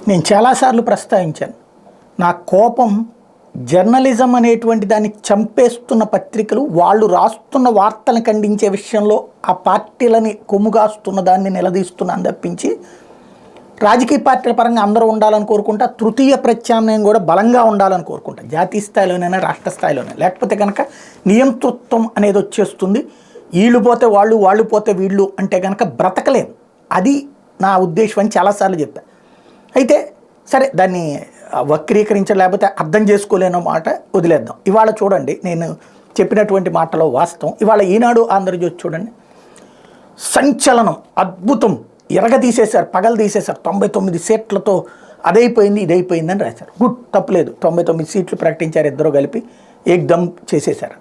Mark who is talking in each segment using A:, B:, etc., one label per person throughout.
A: నేను చాలాసార్లు ప్రస్తావించాను. నా కోపం జర్నలిజం అనేటువంటి దాన్ని చంపేస్తున్న పత్రికలు వాళ్ళు రాస్తున్న వార్తలను ఖండించే విషయంలో ఆ పార్టీలని కొమ్ముగాస్తున్న దాన్ని నిలదీస్తున్నాను తప్పించి, రాజకీయ పార్టీల పరంగా అందరూ ఉండాలని కోరుకుంటా, తృతీయ ప్రత్యామ్నాయం కూడా బలంగా ఉండాలని కోరుకుంటా, జాతీయ స్థాయిలోనైనా రాష్ట్ర స్థాయిలోనే. లేకపోతే కనుక నియంతృత్వం అనేది వచ్చేస్తుంది. వీళ్ళు పోతే వాళ్ళు, వాళ్ళు పోతే వీళ్ళు అంటే కనుక బ్రతకలేం. అది నా ఉద్దేశం అని చాలాసార్లు చెప్పాను. అయితే సరే, దాన్ని వక్రీకరించలేకపోతే అర్థం చేసుకోలేనో మాట వదిలేద్దాం. ఇవాళ చూడండి, నేను చెప్పినటువంటి మాటలో వాస్తవం. ఇవాళ ఈనాడు ఆంధ్రజ్యోతి చూడండి, సంచలనం, అద్భుతం, ఎరగదీసేశారు, పగలు తీసేశారు. 99 సీట్లతో అదైపోయింది ఇదైపోయిందని రాశారు. గుడ్, తప్పులేదు. 99 సీట్లు ప్రకటించారు, ఇద్దరు కలిపి ఏకదమ్ చేసేశారు.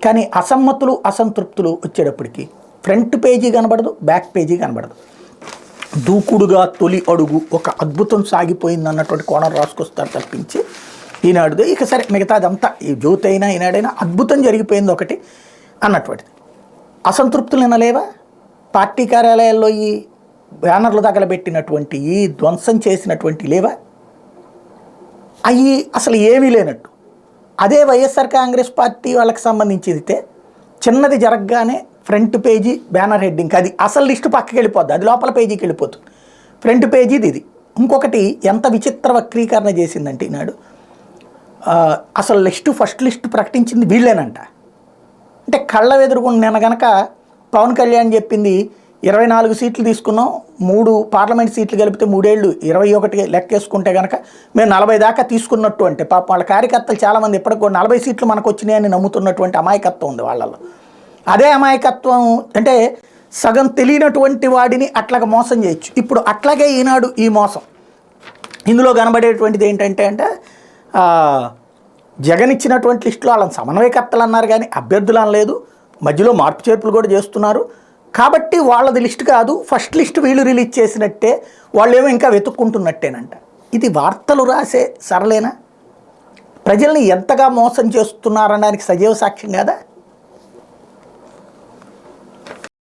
A: కానీ అసమ్మతులు అసంతృప్తులు వచ్చేటప్పటికి ఫ్రంట్ పేజీ కనబడదు, బ్యాక్ పేజీ కనబడదు. దూకుడుగా తొలి అడుగు, ఒక అద్భుతం సాగిపోయింది అన్నటువంటి కోణం రాసుకొస్తారు తప్పించి ఈనాడుదే. ఇక సరే, మిగతాదంతా ఈ జ్యోతి అయినా ఈనాడైనా అద్భుతం జరిగిపోయింది ఒకటి అన్నటువంటిది. అసంతృప్తులు వినలేవా? పార్టీ కార్యాలయాల్లో ఈ బ్యానర్లు తగలబెట్టినటువంటి, ఈ ధ్వంసం చేసినటువంటి లేవా? అవి అసలు ఏమీ లేనట్టు. అదే వైఎస్ఆర్ కాంగ్రెస్ పార్టీ వాళ్ళకి సంబంధించితే చిన్నది జరగగానే ఫ్రంట్ పేజీ బ్యానర్ హెడ్డింగ్, అది అసలు లిస్టు పక్కకి వెళ్ళిపోద్ది, అది లోపల పేజీకి వెళ్ళిపోతుంది. ఫ్రంట్ పేజీది ఇది. ఇంకొకటి ఎంత విచిత్ర వక్రీకరణ చేసిందంటే ఈనాడు, అసలు ఫస్ట్ లిస్టు ప్రకటించింది వీళ్ళేనంట. అంటే కళ్ళ ఎదురుగుండా నిన్న గనక పవన్ కళ్యాణ్ చెప్పింది 24 సీట్లు తీసుకున్నాం, 3 పార్లమెంట్ సీట్లు కలిపితే 3 ఏళ్ళు 21 లెక్కేసుకుంటే కనుక మేము 40 దాకా తీసుకున్నట్టు. అంటే పాపం వాళ్ళ కార్యకర్తలు చాలామంది ఇప్పటికి 40 సీట్లు మనకు వచ్చినాయని నమ్ముతున్నటువంటి అమాయకత్వం ఉంది వాళ్ళలో. అదే అమాయకత్వం అంటే సగం తెలియనటువంటి వాడిని అట్లాగా మోసం చేయొచ్చు. ఇప్పుడు అట్లాగే ఈనాడు ఈ మోసం. ఇందులో కనబడేటువంటిది ఏంటంటే జగన్ ఇచ్చినటువంటి లిస్టులో వాళ్ళని సమన్వయకర్తలు అన్నారు కానీ అభ్యర్థులు అనలేదు. మధ్యలో మార్పు చేర్పులు కూడా చేస్తున్నారు. కాబట్టి వాళ్ళది లిస్ట్ కాదు, ఫస్ట్ లిస్ట్ వీళ్ళు రిలీజ్ చేసినట్టే, వాళ్ళేమో ఇంకా వెతుక్కుంటున్నట్టేనంట. ఇది వార్తలు రాసే సరళేనా? ప్రజల్ని ఎంతగా మోసం చేస్తున్నారనడానికి సజీవ సాక్ష్యం కదా.